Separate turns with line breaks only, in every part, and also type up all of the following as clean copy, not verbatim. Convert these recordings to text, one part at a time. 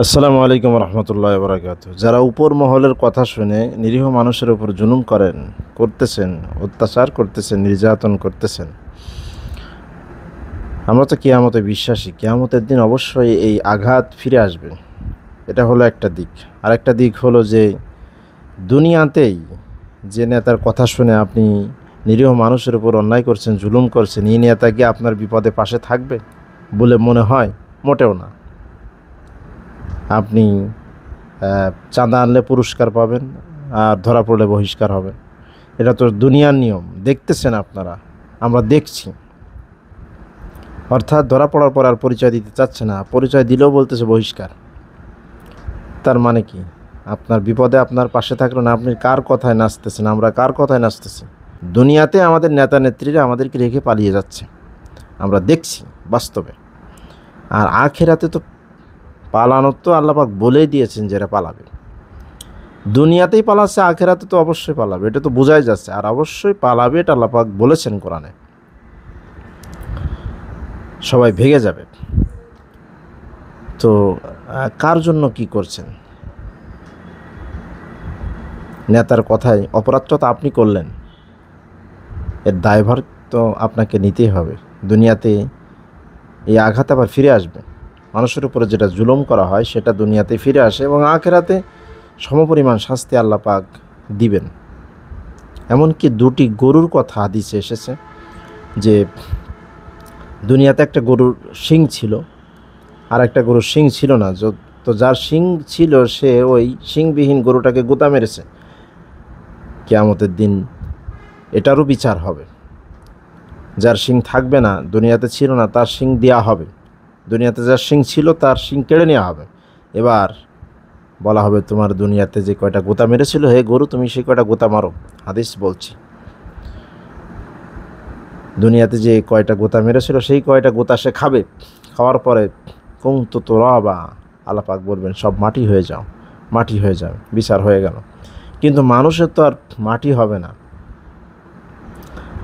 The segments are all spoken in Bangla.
আসসালামু আলাইকুম রহমতুল্লাহ বরকাত। যারা উপর মহলের কথা শুনে নিরীহ মানুষের উপর জুলুম করতেছেন, অত্যাচার করতেছেন, নির্যাতন করতেছেন, আমরা তো কিয়ামতে বিশ্বাসী। কিয়ামতের দিন অবশ্যই এই আঘাত ফিরে আসবে। এটা হলো একটা দিক। আরেকটা দিক হলো যে দুনিয়াতেই যে নেতার কথা শুনে আপনি নিরীহ মানুষের উপর অন্যায় করছেন, জুলুম করছেন, এই নেতা কি আপনার বিপদে পাশে থাকবে বলে মনে হয়? মোটেও না। আপনি চাঁদা আনলে পুরস্কার পাবেন, আর ধরা পড়লে বহিষ্কার হবেন। এটা তো দুনিয়ার নিয়ম, দেখতেছেন আপনারা, আমরা দেখছি। অর্থাৎ ধরা পড়ার পর আর পরিচয় দিতে চাচ্ছে না, পরিচয় দিলেও বলতেছে বহিষ্কার। তার মানে কি? আপনার বিপদে আপনার পাশে থাকলো না। আপনি কার কথায় নাচতেছেন? আমরা কার কথায় নাচতেছি? দুনিয়াতে আমাদের নেতা নেত্রীরা আমাদেরকে রেখে পালিয়ে যাচ্ছে, আমরা দেখছি বাস্তবে। আর আখেরাতে তো পালানোর তো আল্লাহ পাক বলেই দিয়েছেন যে এরা পালাবে। দুনিয়াতেই পালাচ্ছে, আখেরাতে তো অবশ্যই পালাবে, এটা তো বোঝাই যাচ্ছে। আর অবশ্যই পালাবে, এটা আল্লাহ পাক বলেছেন কোরআনে। সবাই ভেগে যাবে। তো কার জন্য কি করছেন? নেতার কথায় অপরাধটা তো আপনি করলেন, এর দায়ভার তো আপনাকে নিতেই হবে। দুনিয়াতে এই আঘাত আবার ফিরে আসবে। মানুষের উপরে যেটা জুলুম করা হয় সেটা দুনিয়াতে ফিরে আসে, এবং আখেরাতে সমপরিমাণ শাস্তি আল্লাহ পাক দিবেন। এমনকি দুটি গরুর কথা হাদিসে এসেছে যে দুনিয়াতে একটা গরুর শিং ছিল, আর একটা গরুর শিং ছিল না। তো যার শিং ছিল সে ওই শিংবিহীন গরুটাকে গোতা মেরেছে। কিয়ামতের দিন এটারও বিচার হবে। যার শিং থাকবে না, দুনিয়াতে ছিল না, তার শিং দেওয়া হবে। দুনিয়াতে যার শিং ছিল তার শিং কেড়ে নেওয়া হবে। এবার বলা হবে, তোমার দুনিয়াতে যে কয়টা গোতা মেরেছিল, হে গরু, তুমি সেই কয়টা গোতা মারো। হাদিস বলছি, দুনিয়াতে যে কয়টা গোতা মেরেছিল সেই কয়টা গোতা সে খাবে। খাওয়ার পরে কুনতু তুরাবা, আল্লাহ পাক বলবেন সব মাটি হয়ে যাও, মাটি হয়ে যাও, বিচার হয়ে গেল। কিন্তু মানুষের তো আর মাটি হবে না।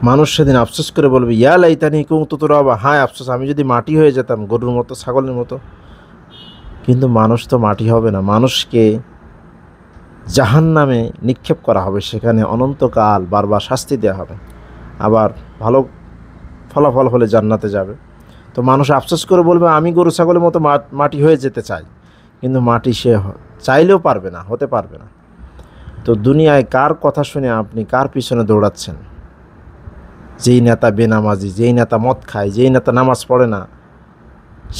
মানুষ সেদিন আফসোস করে বলবে, ইয়া লাইতানি কুনতু তুরাবা, হায় আফসোস, আমি যদি মাটি হয়ে যেতাম, গরুর মতো, ছাগলের মতো। কিন্তু মানুষ তো মাটি হবে না। মানুষকে জাহান্নামে নিক্ষেপ করা হবে, সেখানে অনন্তকাল বারবার শাস্তি দেওয়া হবে। আবার ভালো ফলাফল হলে জান্নাতে যাবে। তো মানুষ আফসোস করে বলবে, আমি গরু ছাগলের মতো মাটি হয়ে যেতে চাই, কিন্তু মাটি সে চাইলেও পারবে না, হতে পারবে না। তো দুনিয়ায় কার কথা শুনে আপনি কার পিছনে দৌড়াচ্ছেন? যেই নেতা বেনামাজি, যেই নেতা মদ খায়, যেই নেতা নামাজ পড়ে না,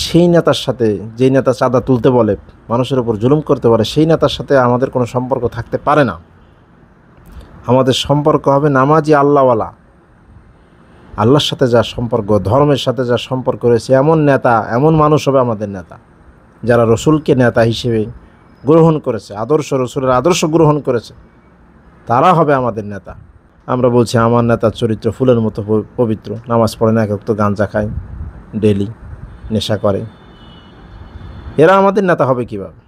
সেই নেতার সাথে, যেই নেতা চাঁদা তুলতে বলে, মানুষের উপর জুলুম করতে পারে, সেই নেতার সাথে আমাদের কোনো সম্পর্ক থাকতে পারে না। আমাদের সম্পর্ক হবে নামাজি আল্লাহওয়ালা, আল্লাহর সাথে যা সম্পর্ক, ধর্মের সাথে যা সম্পর্ক রয়েছে, এমন নেতা, এমন মানুষ হবে আমাদের নেতা, যারা রসুলকে নেতা হিসেবে গ্রহণ করেছে, রসুলের আদর্শ গ্রহণ করেছে, তারা হবে আমাদের নেতা। আমরা বলছি আমার নেতার চরিত্র ফুলের মতো পবিত্র, নামাজ পড়ে না, এক ওয়াক্ত গাঁজা খায় ডেলি, নেশা করে, এরা আমাদের নেতা হবে কিভাবে?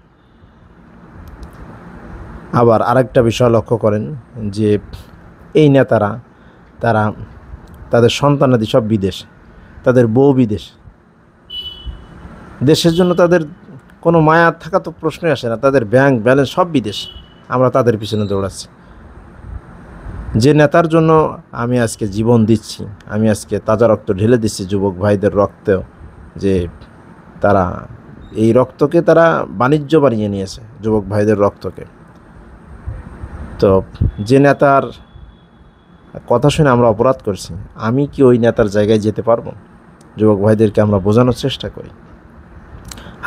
আবার আরেকটা বিষয় লক্ষ্য করেন যে এই নেতারা, তারা তাদের সন্তানাদি সব বিদেশ, তাদের বউ বিদেশ। দেশের জন্য তাদের কোনো মায়া থাকা তো প্রশ্নই আসে না। তাদের ব্যাংক ব্যালেন্স সব বিদেশ, আমরা তাদের পিছনে দৌড়াচ্ছি। যে নেতার জন্য আমি আজকে জীবন দিচ্ছি, আমি আজকে তাজা রক্ত ঢেলে দিচ্ছি যুবক ভাইদের রক্তেও, যে তারা এই রক্তকে তারা বাণিজ্য বানিয়ে নিয়েছে, যুবক ভাইদের রক্তকে। তো যে নেতার কথা শুনে আমরা অপরাধ করছি, আমি কি ওই নেতার জায়গায় যেতে পারবো? যুবক ভাইদেরকে আমরা বোঝানোর চেষ্টা করি,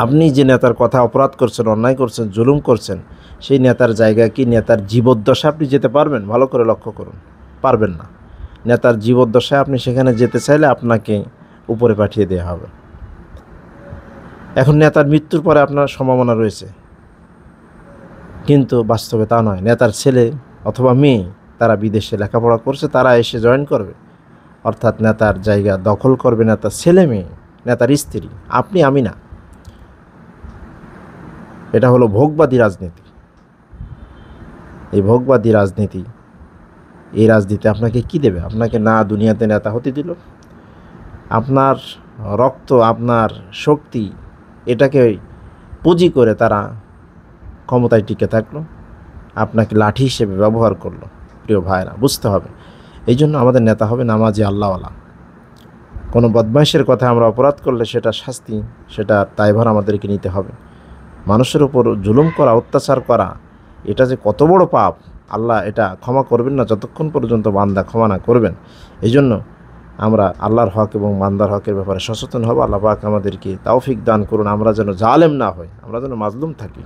আপনি যে নেতার কথা অপরাধ করছেন, অন্যায় করছেন, জুলুম করছেন, সেই নেতার জায়গায় কি, নেতার জীবদ্দশায় আপনি যেতে পারবেন? ভালো করে লক্ষ্য করুন, পারবেন না। নেতার জীবদ্দশায় আপনি সেখানে যেতে চাইলে আপনাকে উপরে পাঠিয়ে দেওয়া হবে। এখন নেতার মৃত্যুর পরে আপনার সম্ভাবনা রয়েছে, কিন্তু বাস্তবে তা নয়। নেতার ছেলে অথবা মেয়ে, তারা বিদেশে লেখাপড়া করছে, তারা এসে জয়েন করবে, অর্থাৎ নেতার জায়গা দখল করবে নেতার ছেলে মেয়ে, নেতার স্ত্রী, আপনি আমি না। এটা হলো ভোগবাদী রাজনীতি। এই ভোগবাদী রাজনীতি, এই রাজনীতি আপনাকে কি দেবে? আপনাকে না দুনিয়াতে নেতা হতে দিল, আপনার রক্ত, আপনার শক্তি, এটাকে পুঁজি করে তারা ক্ষমতায় টিকে থাকলো, আপনাকে লাঠি হিসেবে ব্যবহার করলো। প্রিয় ভাইরা, বুঝতে হবে এই জন্য আমাদের নেতা হবে নামাজি আল্লাহওয়ালা। কোনো বদমাইশের কথা আমরা অপরাধ করলে সেটা শাস্তি, সেটা দায়ভার আমাদেরকে নিতে হবে। মানুষের উপর জুলুম করা, অত্যাচার করা, এটা যে কত বড় পাপ, আল্লাহ এটা ক্ষমা করবেন না যতক্ষণ পর্যন্ত বান্দা ক্ষমা না করবেন। এই জন্য আমরা আল্লাহর হক এবং বান্দার হকের ব্যাপারে সচেতন হব। আল্লাহ পাক আমাদেরকে তৌফিক দান করুন, আমরা যেন জালেম না হই, আমরা যেন মাজলুম থাকি।